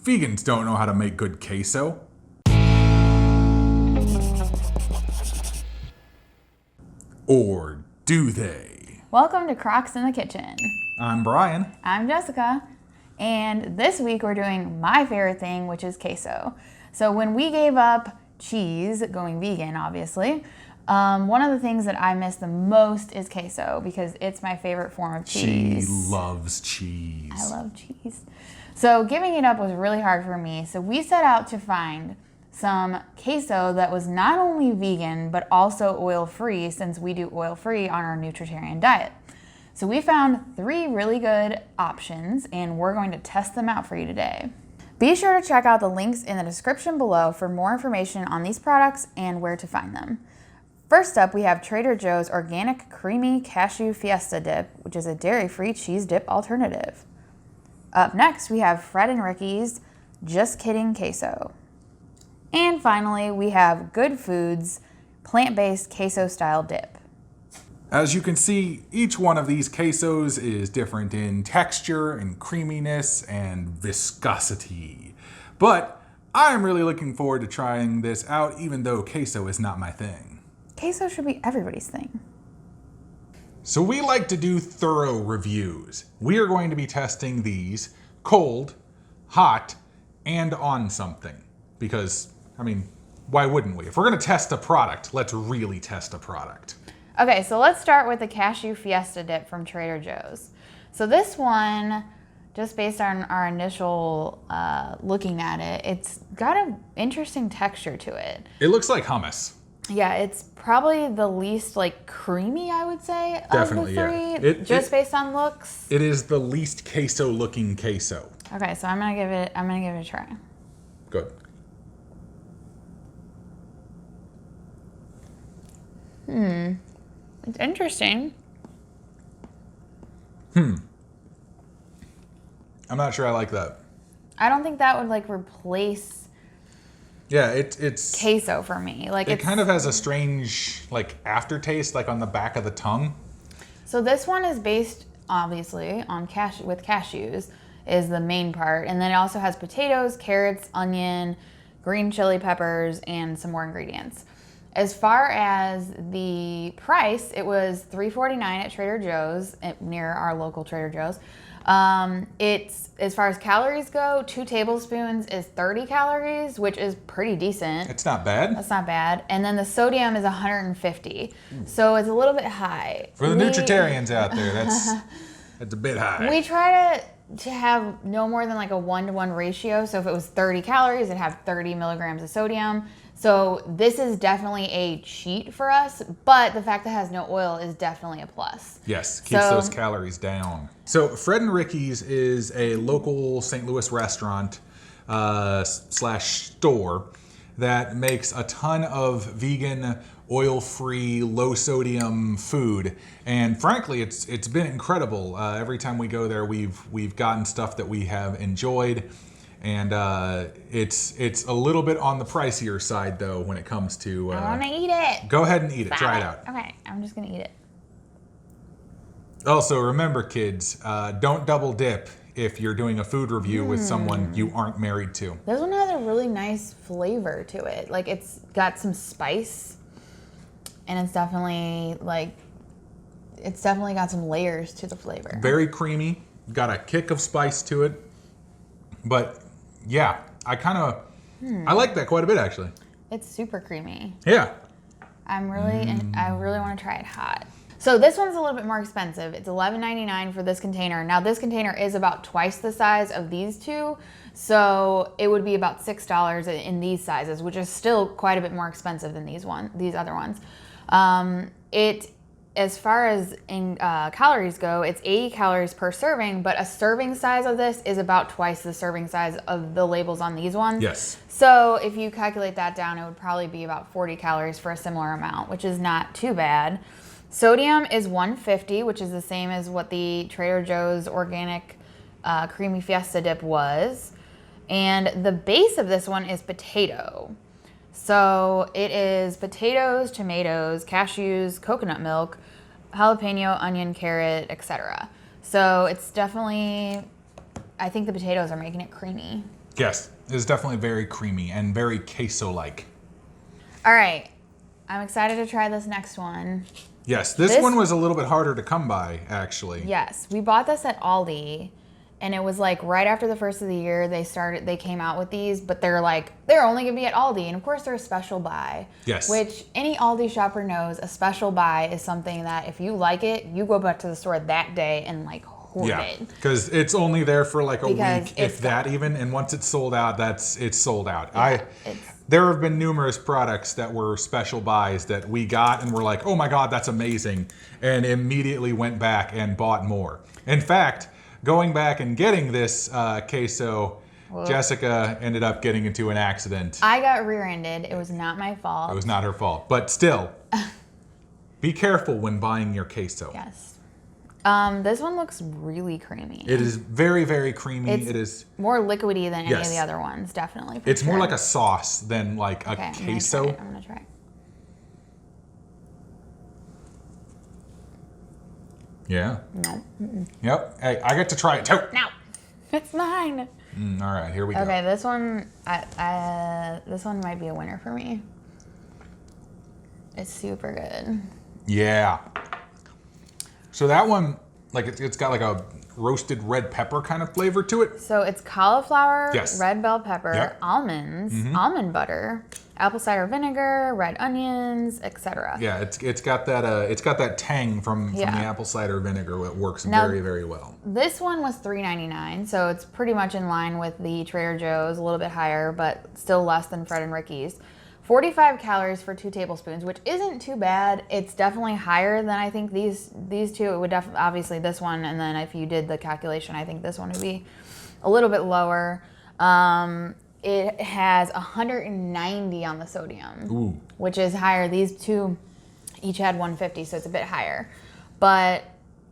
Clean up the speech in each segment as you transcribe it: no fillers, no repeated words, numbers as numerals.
Vegans don't know how to make good queso. Or do they? Welcome to Crocs in the Kitchen. I'm Brian. I'm Jessica, and this week we're doing my favorite thing, which is queso. So when we gave up cheese, going vegan obviously, one of the things that I miss the most is queso because it's my favorite form of cheese. She loves cheese. I love cheese. So giving it up was really hard for me. So we set out to find some queso that was not only vegan, but also oil-free, since we do oil-free on our nutritarian diet. So we found 3 really good options, and we're going to test them out for you today. Be sure to check out the links in the description below for more information on these products and where to find them. First up, we have Trader Joe's Organic Creamy Cashew Fiesta Dip, which is a dairy-free cheese dip alternative. Up next, we have Fred and Ricky's Just Kidding Queso. And finally, we have Good Foods plant-based queso-style dip. As you can see, each one of these quesos is different in texture and creaminess and viscosity. But I'm really looking forward to trying this out, even though queso is not my thing. Queso should be everybody's thing. So we like to do thorough reviews. We are going to be testing these cold, hot, and on something. Because, I mean, why wouldn't we? If we're going to test a product, let's really test a product. Okay, so let's start with the Cashew Fiesta Dip from Trader Joe's. So this one, just based on our initial looking at it, it's got an interesting texture to it. It looks like hummus. Yeah, it's probably the least creamy, I would say, Definitely, of the 3, yeah. based on looks. It is the least queso looking queso. Okay, so I'm gonna give it a try. Good. It's interesting. I'm not sure I like that. I don't think that would replace Yeah, it's queso for me. It kind of has a strange aftertaste on the back of the tongue. So this one is based obviously on cashews is the main part, and then it also has potatoes, carrots, onion, green chili peppers, and some more ingredients. As far as the price, it was $3.49 at Trader Joe's, near our local Trader Joe's. It's, as far as calories go, 2 tablespoons is 30 calories, which is pretty decent. It's not bad. That's not bad. And then the sodium is 150. So it's a little bit high. For the nutritarians out there, that's a bit high. We try to have no more than a 1-to-1 ratio. So if it was 30 calories, it'd have 30 milligrams of sodium. So this is definitely a cheat for us, but the fact that it has no oil is definitely a plus. Yes, keeps those calories down. So Fred and Ricky's is a local St. Louis restaurant / store that makes a ton of vegan, oil-free, low-sodium food. And frankly, it's been incredible. Every time we go there, we've gotten stuff that we have enjoyed. And it's a little bit on the pricier side, though, when it comes to... I want to eat it. Go ahead and eat it. Try it out. Okay, I'm just going to eat it. Also, remember, kids, don't double dip if you're doing a food review with someone you aren't married to. This one has a really nice flavor to it. It's got some spice, and it's definitely got some layers to the flavor. Very creamy. Got a kick of spice to it. But... yeah, I like that quite a bit, actually. It's super creamy. Yeah. I really want to try it hot. So this one's a little bit more expensive. It's $11.99 for this container. Now this container is about twice the size of these 2, so it would be about $6 in these sizes, which is still quite a bit more expensive than these other ones. As far as in calories go, it's 80 calories per serving, but a serving size of this is about twice the serving size of the labels on these ones. Yes. So if you calculate that down, it would probably be about 40 calories for a similar amount, which is not too bad. Sodium is 150, which is the same as what the Trader Joe's Organic Creamy Fiesta Dip was. And the base of this one is potato. So it is potatoes, tomatoes, cashews, coconut milk, jalapeno, onion, carrot, etc. So it's definitely, I think the potatoes are making it creamy. Yes, it is definitely very creamy and very queso-like. All right. I'm excited to try this next one. Yes, this one was a little bit harder to come by, actually. Yes, we bought this at Aldi, and it was like right after the first of the year they came out with these, but they're only gonna be at Aldi, and of course they're a special buy. Yes. Which any Aldi shopper knows, a special buy is something that if you like it, you go back to the store that day and like hoard it. Because it's only there for like a week, if that gone. even, and once it's sold out, it's sold out. Yeah, There have been numerous products that were special buys that we got and were like, oh my God, that's amazing, and immediately went back and bought more. In fact, going back and getting this queso, Jessica ended up getting into an accident. I got rear-ended. It was not my fault. It was not her fault, but still, be careful when buying your queso. Yes. This one looks really creamy. It is very, very creamy. It is more liquidy than any of the other ones, definitely. It's more like a sauce than like a queso. I'm gonna try it. Yeah. No. Mm-mm. Yep. Hey, I get to try it too. No, it's mine. All right, here we go. Okay, this one, this one might be a winner for me. It's super good. Yeah. So that one, like it's got like a roasted red pepper kind of flavor to it. So it's cauliflower, Yes. red bell pepper, Yep. almonds, almond butter, apple cider vinegar, red onions, etc. Yeah, it's got that tang from the apple cider vinegar. It works very, very well. This one was $3.99, so it's pretty much in line with the Trader Joe's, a little bit higher, but still less than Fred and Ricky's. 45 calories for 2 tablespoons, which isn't too bad. It's definitely higher than I think these two. It would obviously this one, and then if you did the calculation, I think this one would be a little bit lower. It has 190 on the sodium, which is higher. These two each had 150, so it's a bit higher. But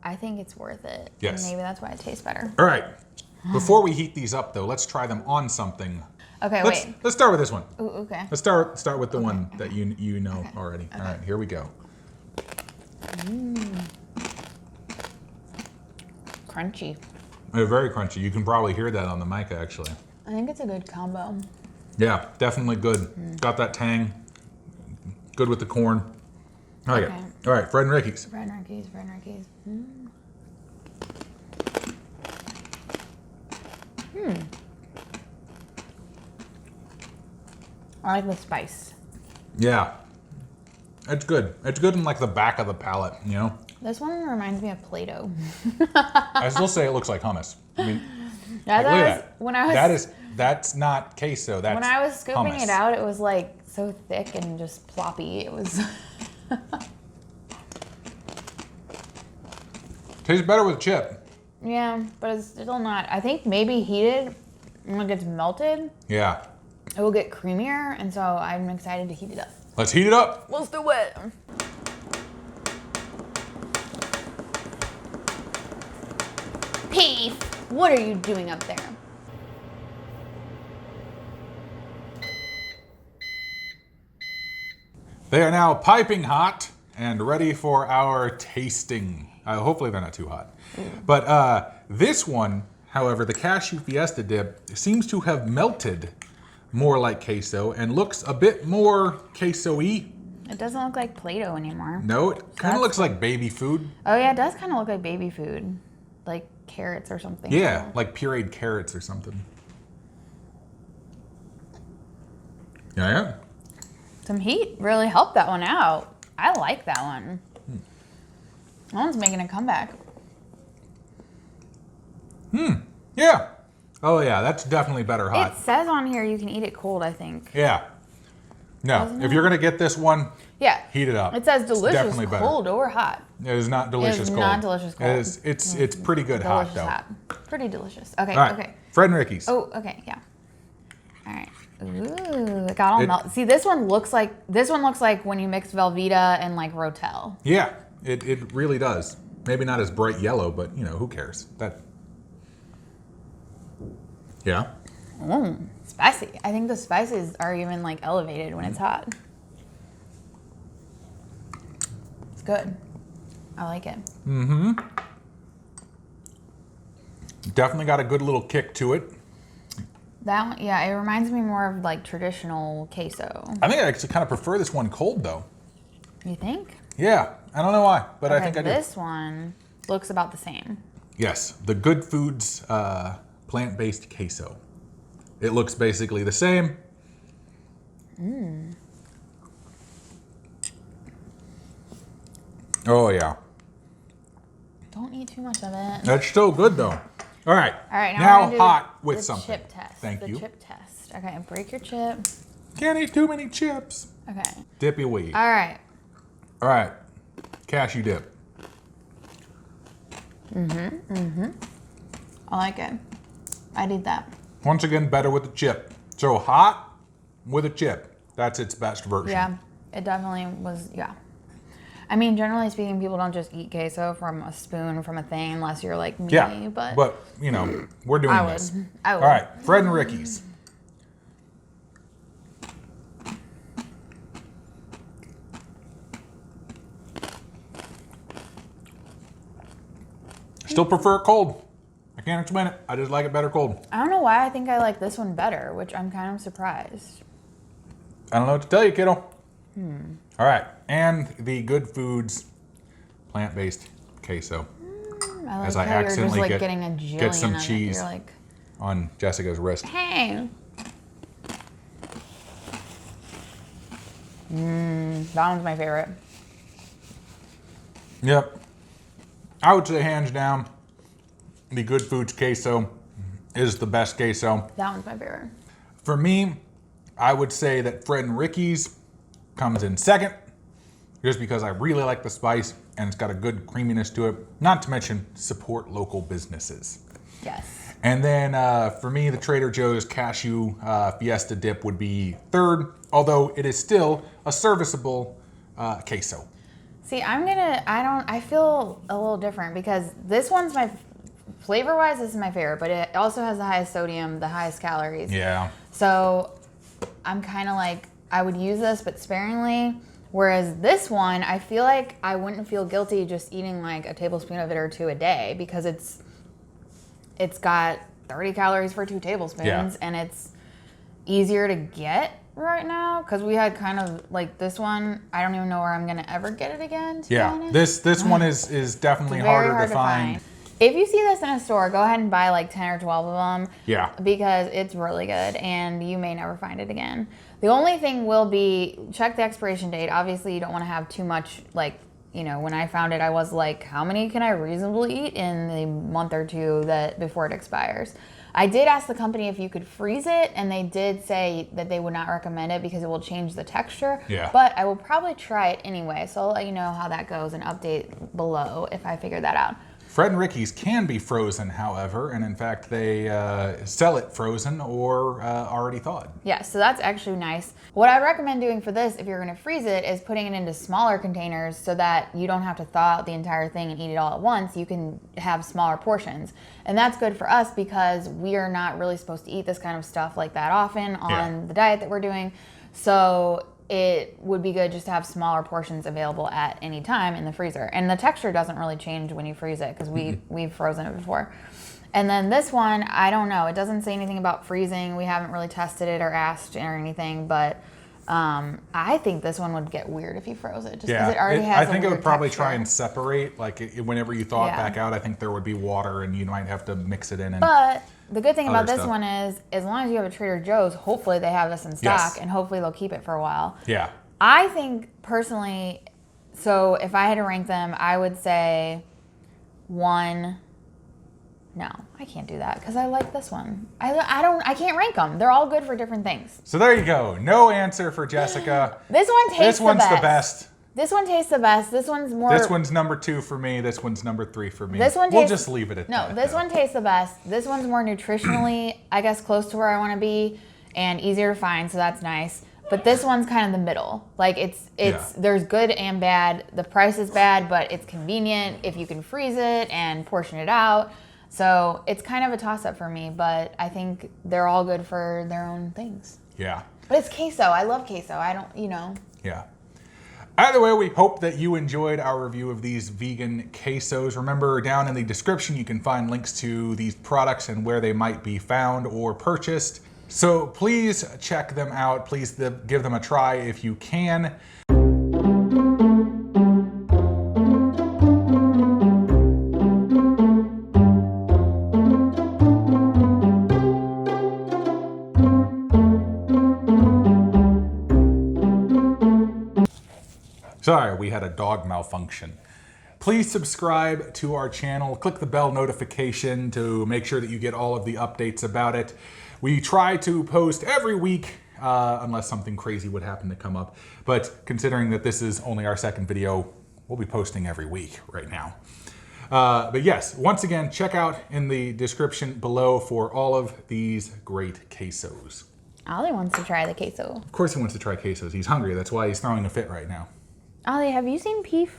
I think it's worth it. Yes. And maybe that's why it tastes better. All right. Before we heat these up, though, let's try them on something. Okay, Let's start with this one. Ooh, okay. Let's start with the one that you know already. Okay. All right, here we go. Crunchy. They're very crunchy. You can probably hear that on the mic, actually. I think it's a good combo. Yeah, definitely good. Got that tang. Good with the corn. Okay. All right, Fred and Ricky's. Fred and Ricky's. I like the spice. Yeah. It's good. It's good in like the back of the palate, you know? This one reminds me of Play-Doh. I still say it looks like hummus. I mean, like, look at that. That's not queso, that's when I was scooping hummus. it out, it was like so thick and just ploppy. It was Tastes better with chip. yeah, but it's still not. I think maybe heated when it gets melted, Yeah. it will get creamier, and so I'm excited to heat it up. Let's heat it up. Let's do it. Peace. What are you doing up there? They are now piping hot and ready for our tasting. Hopefully they're not too hot. But this one, however, the cashew Fiesta dip seems to have melted more like queso and looks a bit more queso-y. It doesn't look like Play-Doh anymore. No, it kind of looks like baby food. Oh yeah, it does kind of look like baby food, like carrots or something. Yeah, like pureed carrots or something. Yeah. Some heat really helped that one out. I like that one. That one's making a comeback. Yeah. Oh yeah, that's definitely better hot. It says on here you can eat it cold, I think. Yeah. No, if you're gonna get this one, Yeah. heat it up. It says It's delicious definitely better. cold or hot. It is not delicious cold. not delicious cold. It's pretty good hot Delicious though. hot. Pretty delicious. Okay, All right, okay. Fred and Ricky's. Oh, okay, yeah. All right. Ooh, it got all melted. See, this one looks like when you mix Velveeta and like Rotel. Yeah, it really does. Maybe not as bright yellow, but you know, who cares? Yeah. Spicy. I think the spices are even like elevated when it's hot. It's good. I like it. Definitely got a good little kick to it. That one, yeah, it reminds me more of like traditional queso. I think I actually kind of prefer this one cold though. You think? Yeah, I don't know why, but Okay, I think I do. this one looks about the same. Yes, the Good Foods plant-based queso. It looks basically the same. Oh yeah. Don't eat too much of it. That's still good though. All right. All right, now we're gonna do hot with the something. chip test. Thank you. The chip test. Okay, break your chip. Can't eat too many chips. Okay. Dippy wee. All right. All right. Cashew dip. I like it. I'd eat that. Once again, better with the chip. So hot with a chip. That's its best version. Yeah, it definitely was, yeah. I mean, generally speaking, people don't just eat queso from a spoon from a thing unless you're like me, Yeah, but you know, we're doing this. I would. All right, Fred and Ricky's. Still prefer it cold. I can't explain it. I just like it better cold. I don't know why I think I like this one better, which I'm kind of surprised. I don't know what to tell you, kiddo. All right, and the Good Foods plant-based queso. I like As I how you're just accidentally like get- getting a jillion get some of it. cheese. You're like, On Jessica's wrist. hey. That one's my favorite. Yep. I would say hands down, the Good Foods queso is the best queso. That one's my favorite. For me, I would say that Fred and Ricky's comes in second, just because I really like the spice and it's got a good creaminess to it. Not to mention support local businesses. Yes. And then for me, the Trader Joe's cashew Fiesta dip would be third, although it is still a serviceable queso. See, I feel a little different because this one's flavor-wise, this is my favorite, but it also has the highest sodium, the highest calories. Yeah. So I'm kind of like, I would use this, but sparingly. Whereas this one, I feel like I wouldn't feel guilty just eating like a tablespoon of it or two a day because it's got 30 calories for 2 tablespoons, Yeah. and it's easier to get right now because we had kind of like this one. I don't even know where I'm gonna ever get it again. To be Yeah. honest. This one is definitely Very harder hard to find. If you see this in a store, go ahead and buy like 10 or 12 of them. Yeah. Because it's really good and you may never find it again. The only thing will be check the expiration date. Obviously, you don't want to have too much, like, you know, when I found it, I was like, how many can I reasonably eat in the month or two that before it expires? I did ask the company if you could freeze it, and they did say that they would not recommend it because it will change the texture. Yeah. But I will probably try it anyway, so I'll let you know how that goes and update below if I figure that out. Fred and Ricky's can be frozen, however, and in fact, they sell it frozen or already thawed. Yeah, so that's actually nice. What I recommend doing for this, if you're gonna freeze it, is putting it into smaller containers so that you don't have to thaw out the entire thing and eat it all at once. You can have smaller portions. And that's good for us because we are not really supposed to eat this kind of stuff like that often on the diet that we're doing. So it would be good just to have smaller portions available at any time in the freezer. And the texture doesn't really change when you freeze it because we've frozen it before. And then this one, I don't know. It doesn't say anything about freezing. We haven't really tested it or asked or anything, but I think this one would get weird if you froze it just because it already has I think a it would weird probably texture. try and separate, like whenever you thaw it Yeah. back out, I think there would be water and you might have to mix it in. And But the good thing about Other this stuff. one is, as long as you have a Trader Joe's, hopefully they have this in stock, Yes. and hopefully they'll keep it for a while. yeah. I think personally, so if I had to rank them, I would say 1. No, I can't do that because I like this one. I can't rank them. They're all good for different things. So there you go. No answer for Jessica. This one tastes This one's the the best. best. This one tastes the best. This one's more. This one's number 2 for me. This one's number 3 for me. This one We'll tastes- just leave it at No, that. this though. one tastes the best. This one's more nutritionally, I guess, close to where I want to be and easier to find, so that's nice. But this one's kind of the middle. Like it's there's good and bad. The price is bad, but it's convenient if you can freeze it and portion it out. So it's kind of a toss-up for me, but I think they're all good for their own things. Yeah. But it's queso. I love queso. I don't, you know. Yeah. Either way, we hope that you enjoyed our review of these vegan quesos. Remember, down in the description, you can find links to these products and where they might be found or purchased. So please check them out. Please give them a try if you can. Sorry, we had a dog malfunction. Please subscribe to our channel. Click the bell notification to make sure that you get all of the updates about it. We try to post every week, unless something crazy would happen to come up. But considering that this is only our second video, we'll be posting every week right now. But yes, once again, check out in the description below for all of these great quesos. Ollie wants to try the queso. Of course he wants to try quesos. He's hungry. That's why he's throwing a fit right now. Ollie, have you seen Peef?